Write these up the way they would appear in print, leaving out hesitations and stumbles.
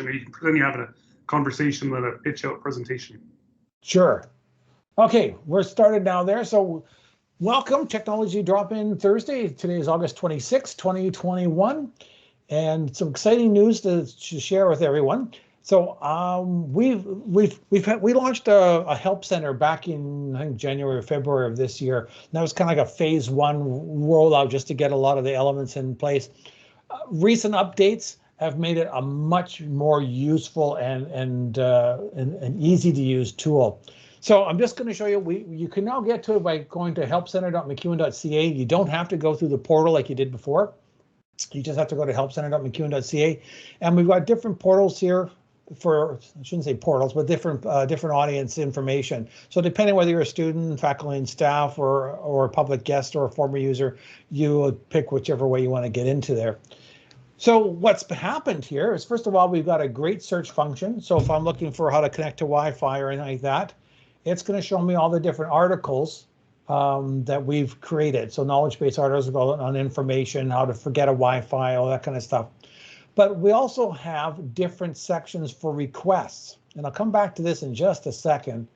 question, or you can pretend you're having a conversation with a pitch out presentation. Sure. Okay, we're started now there. So welcome, Technology Drop-In Thursday. Today is August 26, 2021, and some exciting news to share with everyone. So we launched a help center back in, I think, January or February of this year. And that was kind of like a phase one rollout just to get a lot of the elements in place. Recent updates have made it a much more useful and easy to use tool. So I'm just going to show you, you can now get to it by going to helpcenter.macewan.ca. You don't have to go through the portal like you did before. You just have to go to helpcenter.macewan.ca. And we've got different portals here for, I shouldn't say portals, but different audience information. So depending whether you're a student, faculty and staff, or a public guest or a former user, you would pick whichever way you want to get into there. So what's happened here is, first of all, we've got a great search function. So if I'm looking for how to connect to Wi-Fi or anything like that, it's going to show me all the different articles that we've created. So knowledge-based articles on information, how to forget a Wi-Fi, all that kind of stuff. But we also have different sections for requests. And I'll come back to this in just a second.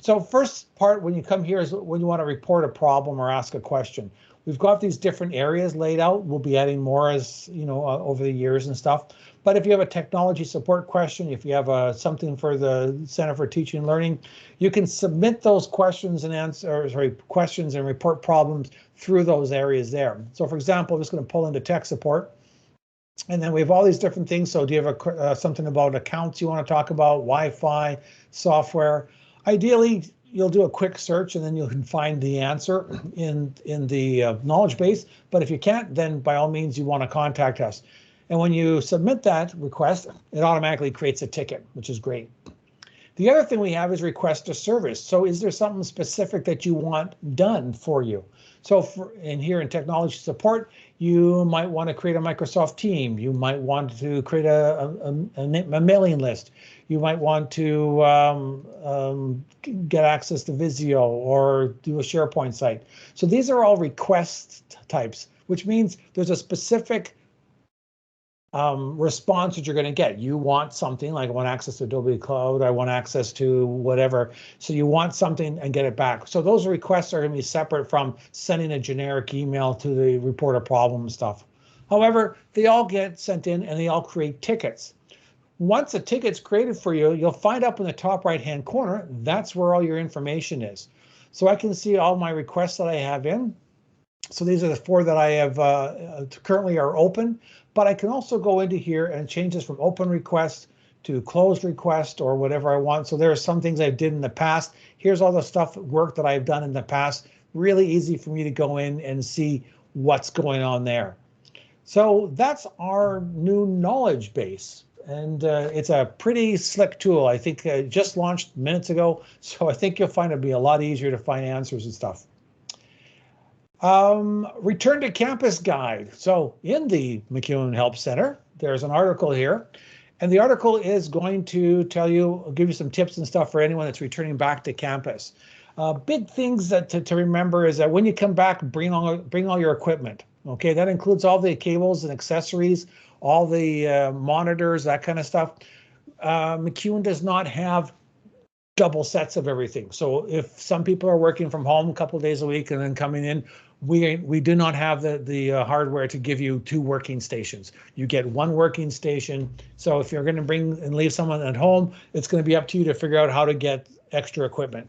So first part, when you come here, is when you want to report a problem or ask a question. We've got these different areas laid out. We'll be adding more as over the years and stuff. But if you have a technology support question, if you have something for the Center for Teaching and Learning, you can submit those questions and questions and report problems through those areas there. So for example, I'm just going to pull into tech support. And then we have all these different things. So do you have something about accounts you want to talk about, Wi-Fi, software? Ideally, you'll do a quick search and then you can find the answer in the knowledge base. But if you can't, then by all means, you want to contact us. And when you submit that request, it automatically creates a ticket, which is great. The other thing we have is request a service. So is there something specific that you want done for you? So here in technology support, you might want to create a Microsoft team. You might want to create a mailing list. You might want to get access to Visio or do a SharePoint site. So these are all request types, which means there's a specific response that you're going to get. You want something like, I want access to Adobe Cloud, I want access to whatever. So you want something and get it back. So those requests are going to be separate from sending a generic email to the report a problem stuff. However, they all get sent in and they all create tickets. Once a ticket's created for you, you'll find up in the top right-hand corner, that's where all your information is. So I can see all my requests that I have in. So these are the 4 that I have currently are open, but I can also go into here and change this from open request to closed request or whatever I want. So there are some things I did in the past. Here's all the work that I've done in the past. Really easy for me to go in and see what's going on there. So that's our new knowledge base. And it's a pretty slick tool. I think just launched minutes ago. So I think you'll find it'll be a lot easier to find answers and stuff. Return to campus guide. So in the MacEwan Help Center, there's an article here, and the article is going to give you some tips and stuff for anyone that's returning back to campus. Big things to remember is that when you come back, bring all your equipment. Okay, that includes all the cables and accessories, all the monitors, that kind of stuff. MacEwan does not have double sets of everything. So if some people are working from home a couple of days a week and then coming in, we do not have the hardware to give you 2 working stations. You get 1 working station. So if you're going to bring and leave someone at home, it's going to be up to you to figure out how to get extra equipment.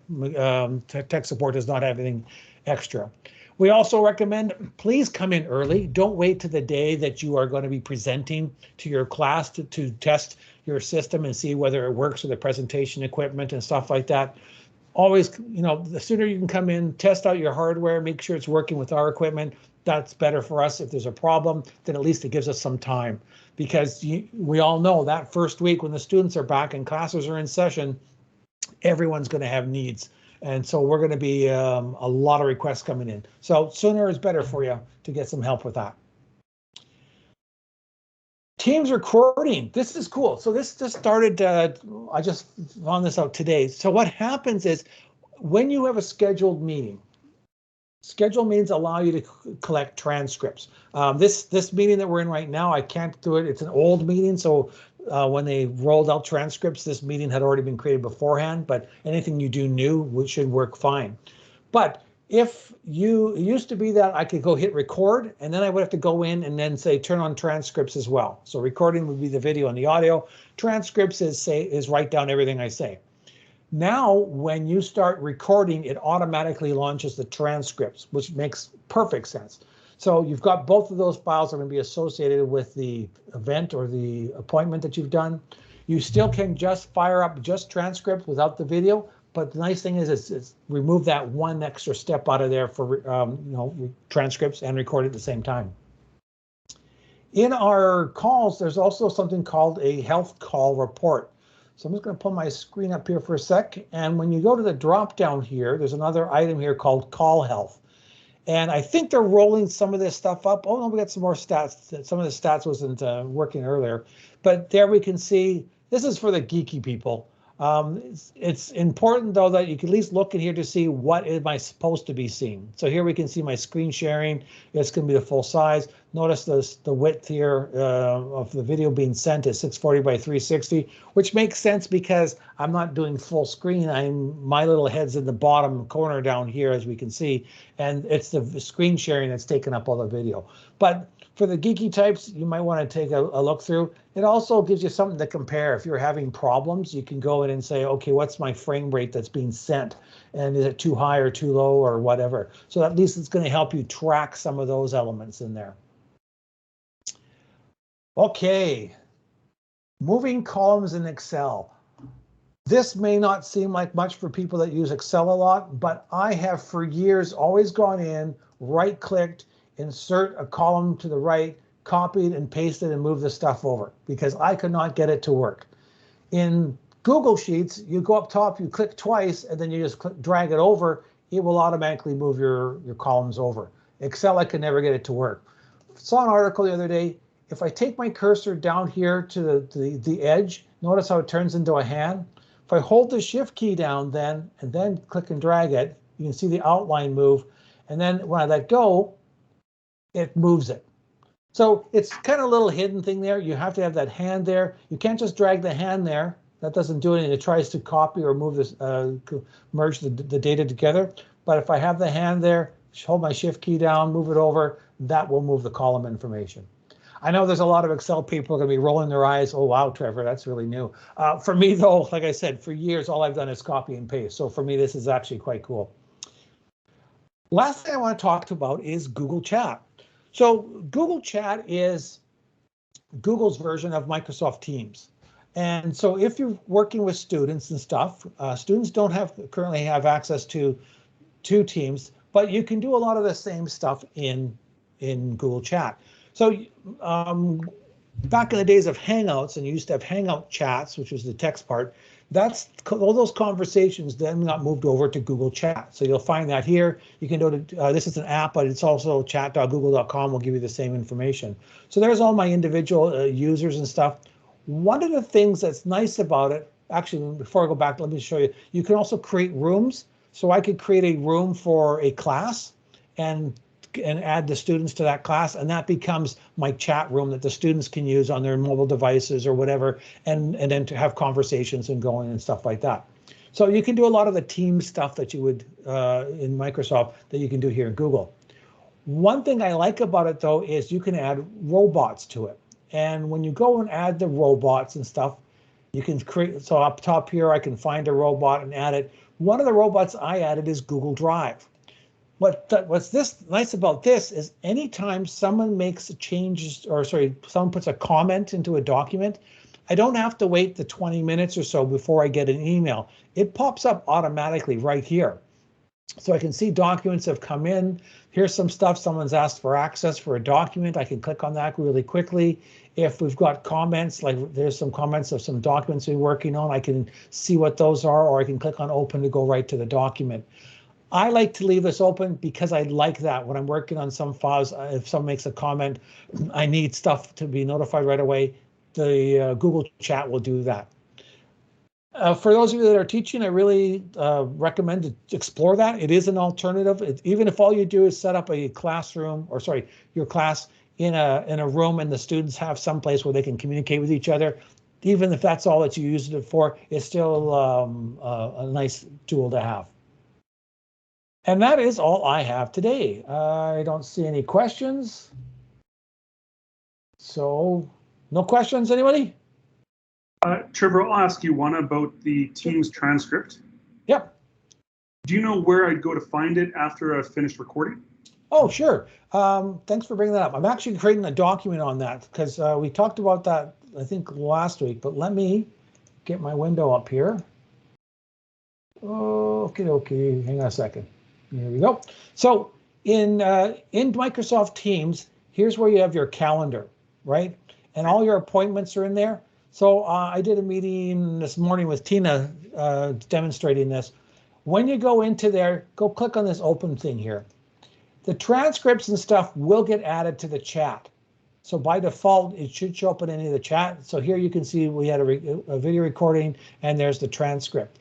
Tech support does not have anything extra. We also recommend, please come in early. Don't wait to the day that you are going to be presenting to your class to test your system and see whether it works with the presentation equipment and stuff like that. Always, the sooner you can come in, test out your hardware, make sure it's working with our equipment. That's better for us. If there's a problem, then at least it gives us some time, because we all know that first week when the students are back and classes are in session, everyone's going to have needs. And so we're going to be a lot of requests coming in. So sooner is better for you to get some help with that. Teams recording, this is cool. So this just started, I just found this out today. So what happens is when you have a scheduled meeting, scheduled meetings allow you to collect transcripts. This meeting that we're in right now, I can't do it. It's an old meeting, so when they rolled out transcripts, this meeting had already been created beforehand, but anything you do new should work fine. But if it used to be that I could go hit record, and then I would have to go in and then say turn on transcripts as well. So recording would be the video and the audio. Transcripts is write down everything I say. Now, when you start recording, it automatically launches the transcripts, which makes perfect sense. So you've got both of those files are going to be associated with the event or the appointment that you've done. You still can just fire up just transcripts without the video, but the nice thing is it's remove that one extra step out of there for transcripts and record at the same time. In our calls, there's also something called a health call report. So I'm just going to pull my screen up here for a sec. And when you go to the drop down here, there's another item here called call health. And I think they're rolling some of this stuff up. Oh no, we got some more stats. Some of the stats wasn't working earlier, but there we can see, this is for the geeky people. It's important though that you can at least look in here to see what am I supposed to be seeing. So here we can see my screen sharing. It's going to be the full size. Notice the width here of the video being sent is 640 by 360, which makes sense because I'm not doing full screen. My little head's in the bottom corner down here, as we can see, and it's the screen sharing that's taking up all the video. But for the geeky types, you might want to take a look through. It also gives you something to compare. If you're having problems, you can go in and say, okay, what's my frame rate that's being sent? And is it too high or too low or whatever? So at least it's going to help you track some of those elements in there. Okay, moving columns in Excel. This may not seem like much for people that use Excel a lot, but I have for years always gone in, right-clicked, insert a column to the right, copied and pasted and moved the stuff over because I could not get it to work. In Google Sheets, you go up top, you click twice, and then you just drag it over. It will automatically move your columns over. Excel, I could never get it to work. Saw an article the other day. If I take my cursor down here to the edge, notice how it turns into a hand. If I hold the Shift key down then, and then click and drag it, you can see the outline move. And then when I let go, it moves it. So it's kind of a little hidden thing there. You have to have that hand there. You can't just drag the hand there. That doesn't do anything. It tries to copy or move this, merge the data together. But if I have the hand there, hold my Shift key down, move it over, that will move the column information. I know there's a lot of Excel people going to be rolling their eyes. Oh, wow, Trevor, that's really new. For me, though, like I said, for years, all I've done is copy and paste. So for me, this is actually quite cool. Last thing I want to talk about is Google Chat. So Google Chat is Google's version of Microsoft Teams. And so if you're working with students and stuff, students don't currently have access to Teams, but you can do a lot of the same stuff in Google Chat. So back in the days of Hangouts, and you used to have Hangout chats, which was the text part, all those conversations then got moved over to Google Chat. So you'll find that here. You can go to, this is an app, but it's also chat.google.com will give you the same information. So there's all my individual users and stuff. One of the things that's nice about it, actually, before I go back, let me show you. You can also create rooms. So I could create a room for a class and add the students to that class, and that becomes my chat room that the students can use on their mobile devices or whatever, and then to have conversations and going and stuff like that. So you can do a lot of the team stuff that you would in Microsoft that you can do here in Google. One thing I like about it though is you can add robots to it. And when you go and add the robots and stuff, you can create, so up top here, I can find a robot and add it. One of the robots I added is Google Drive. What's nice about this is anytime someone makes changes, or sorry, someone puts a comment into a document, I don't have to wait the 20 minutes or so before I get an email. It pops up automatically right here. So I can see documents have come in. Here's some stuff someone's asked for access for a document. I can click on that really quickly. If we've got comments, like there's some comments of some documents we're working on, I can see what those are, or I can click on open to go right to the document. I like to leave this open because I like that when I'm working on some files. If someone makes a comment, I need stuff to be notified right away. The Google Chat will do that. For those of you that are teaching, I really recommend to explore that. It is an alternative. Even if all you do is set up a classroom, or sorry, your class in a room, and the students have some place where they can communicate with each other, even if that's all that you use it for, it's still a nice tool to have. And that is all I have today. I don't see any questions. So no questions, anybody? Trevor, I'll ask you one about the Teams transcript. Yep. Do you know where I'd go to find it after I've finished recording? Oh, sure. Thanks for bringing that up. I'm actually creating a document on that because we talked about that, I think, last week, but let me get my window up here. Okay. Hang on a second. Here we go. So in Microsoft Teams, here's where you have your calendar, right? And all your appointments are in there. So I did a meeting this morning with Tina demonstrating this. When you go into there, go click on this open thing here. The transcripts and stuff will get added to the chat. So by default, it should show up in any of the chat. So here you can see we had a video recording and there's the transcript.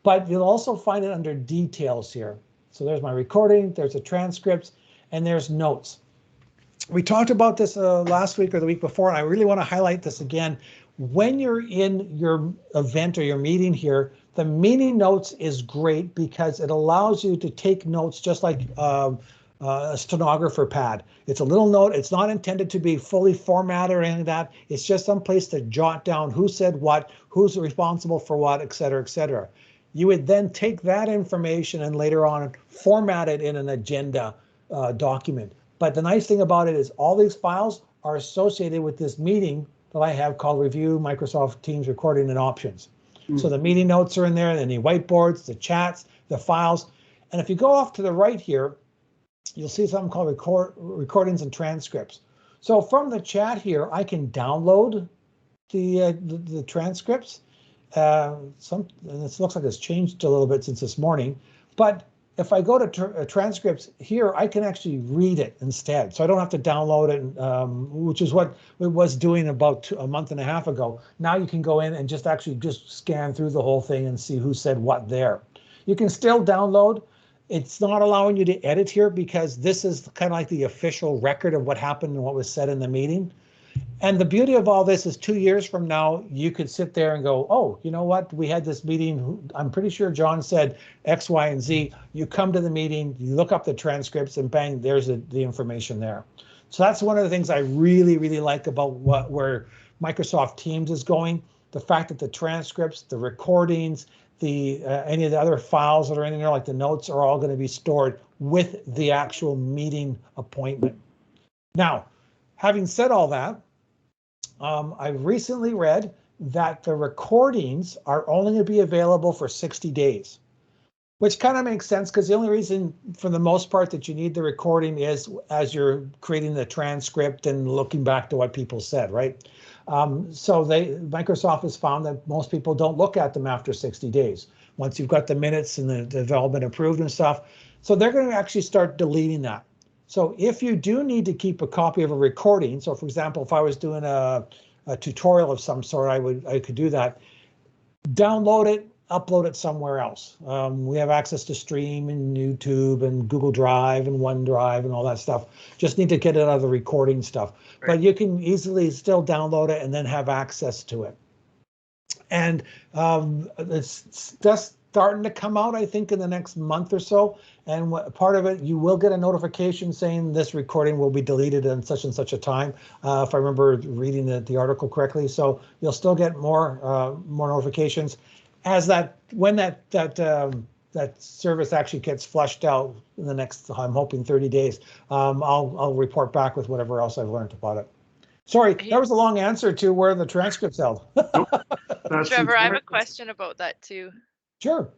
But you'll also find it under details here. So there's my recording, there's the transcripts, and there's notes. We talked about this last week or the week before, and I really want to highlight this again. When you're in your event or your meeting here, the meeting notes is great because it allows you to take notes just like a stenographer pad. It's a little note. It's not intended to be fully formatted or anything like that. It's just some place to jot down who said what, who's responsible for what, et cetera, et cetera. You would then take that information and later on format it in an agenda document. But the nice thing about it is all these files are associated with this meeting that I have called Review Microsoft Teams Recording and Options. So the meeting notes are in there, and the whiteboards, the chats, the files. And if you go off to the right here, you'll see something called recordings and transcripts. So from the chat here, I can download the transcripts. And this looks like it's changed a little bit since this morning. But if I go to transcripts here, I can actually read it instead. So I don't have to download it, which is what it was doing about a month and a half ago. Now you can go in and just scan through the whole thing and see who said what there. You can still download. It's not allowing you to edit here because this is kind of like the official record of what happened and what was said in the meeting. And the beauty of all this is 2 years from now, you could sit there and go, oh, you know what? We had this meeting. I'm pretty sure John said X, Y, and Z. You come to the meeting, you look up the transcripts, and bang, there's the information there. So that's one of the things I really, really like about where Microsoft Teams is going. The fact that the transcripts, the recordings, any of the other files that are in there, like the notes, are all going to be stored with the actual meeting appointment. Now, having said all that, I've recently read that the recordings are only going to be available for 60 days, which kind of makes sense because the only reason for the most part that you need the recording is as you're creating the transcript and looking back to what people said, right? So Microsoft has found that most people don't look at them after 60 days. Once you've got the minutes and the development approved and stuff. So they're going to actually start deleting that. So if you do need to keep a copy of a recording, so for example, if I was doing a tutorial of some sort, I could do that. Download it, upload it somewhere else. We have access to Stream and YouTube and Google Drive and OneDrive and all that stuff. Just need to get it out of the recording stuff. Right. But you can easily still download it and then have access to it. And it's just starting to come out, I think, in the next month or so. And part of it, you will get a notification saying this recording will be deleted in such and such a time, if I remember reading the article correctly. So you'll still get more notifications as when that service actually gets flushed out in the next, I'm hoping, 30 days. I'll report back with whatever else I've learned about it. Sorry, that was a long answer to where the transcript's held. Nope. Trevor, I have a question about that too. Sure.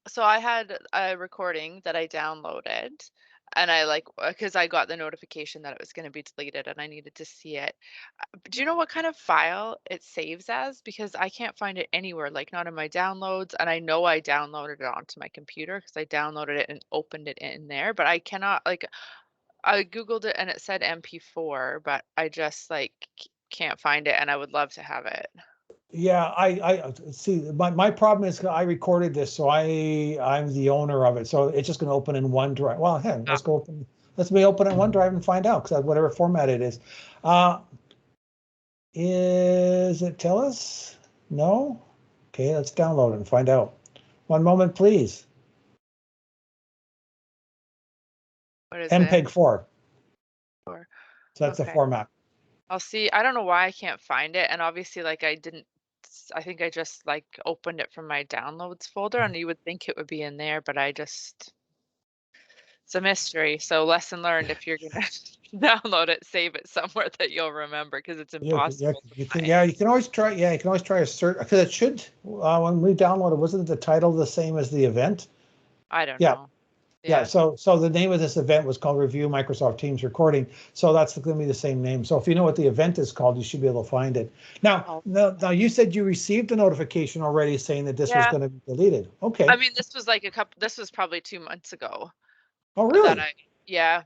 So I had a recording that I downloaded, and because I got the notification that it was going to be deleted and I needed to see it. Do you know what kind of file it saves as? Because I can't find it anywhere, like not in my downloads. And I know I downloaded it onto my computer because I downloaded it and opened it in there, but I cannot, I Googled it and it said MP4, but I just can't find it, and I would love to have it. Yeah, I see. My problem is I recorded this, so I'm the owner of it. So it's just going to open in OneDrive. Well, hey, let's open in OneDrive and find out, because whatever format it is. Is it tell us? No? Okay, let's download it and find out. One moment, please. What is it? MPEG 4. Four. So that's the Okay. format. I'll see. I don't know why I can't find it. And obviously, like I think I just like opened it from my downloads folder and you would think it would be in there, but it's a mystery. So lesson learned, if you're gonna download it, save it somewhere that you'll remember because it's impossible to find. You can always try. Yeah, you can always try a search because it should. When we downloaded, wasn't the title the same as the event? I don't Yeah. know. Yeah. So the name of this event was called Review Microsoft Teams Recording. So that's going to be the same name. So if you know what the event is called, you should be able to find it. Now, now you said you received a notification already saying that this was going to be deleted. Okay. I mean, this was like this was probably 2 months ago. Oh, really? Yeah.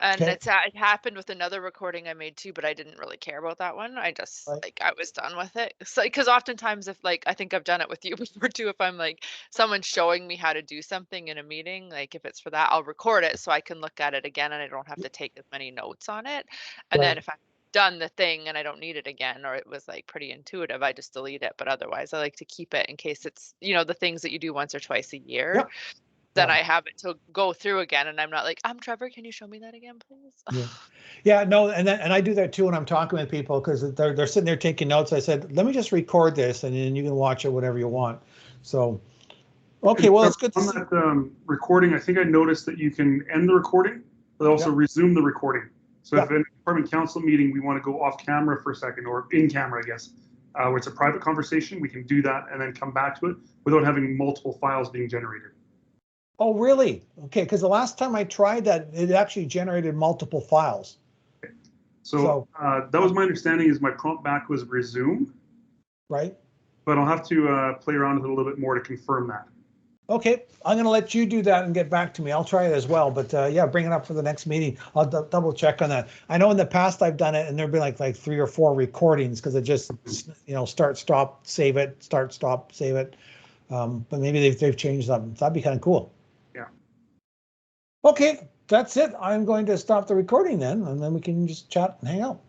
And Okay. it happened with another recording I made too, but I didn't really care about that one. I just like I was done with it. So because oftentimes if like I think I've done it with you before too, if I'm like someone showing me how to do something in a meeting, like if it's for that, I'll record it so I can look at it again and I don't have to take as many notes on it. And then if I've done the thing and I don't need it again, or it was like pretty intuitive, I just delete it. But otherwise I like to keep it in case it's, the things that you do once or twice a year. Yep. Then I have it to go through again, and I'm not like, Trevor, can you show me that again, please? Yeah, no, and I do that too when I'm talking with people because they're sitting there taking notes. I said, let me just record this, and then you can watch it whenever you want. So, okay, well, it's good to see. On that recording, I think I noticed that you can end the recording, but also resume the recording. So if in a department council meeting we want to go off camera for a second, or in camera, I guess, where it's a private conversation, we can do that and then come back to it without having multiple files being generated. Oh, really? Okay, because the last time I tried that, it actually generated multiple files. Okay. So that was my understanding is my prompt back was resume. Right. But I'll have to play around with it a little bit more to confirm that. Okay, I'm going to let you do that and get back to me. I'll try it as well. But yeah, bring it up for the next meeting. I'll double check on that. I know in the past I've done it and there'd be like 3 or 4 recordings because it just, start, stop, save it, start, stop, save it. But maybe they've changed something. So that'd be kind of cool. Yeah. Okay, that's it. I'm going to stop the recording then, and then we can just chat and hang out.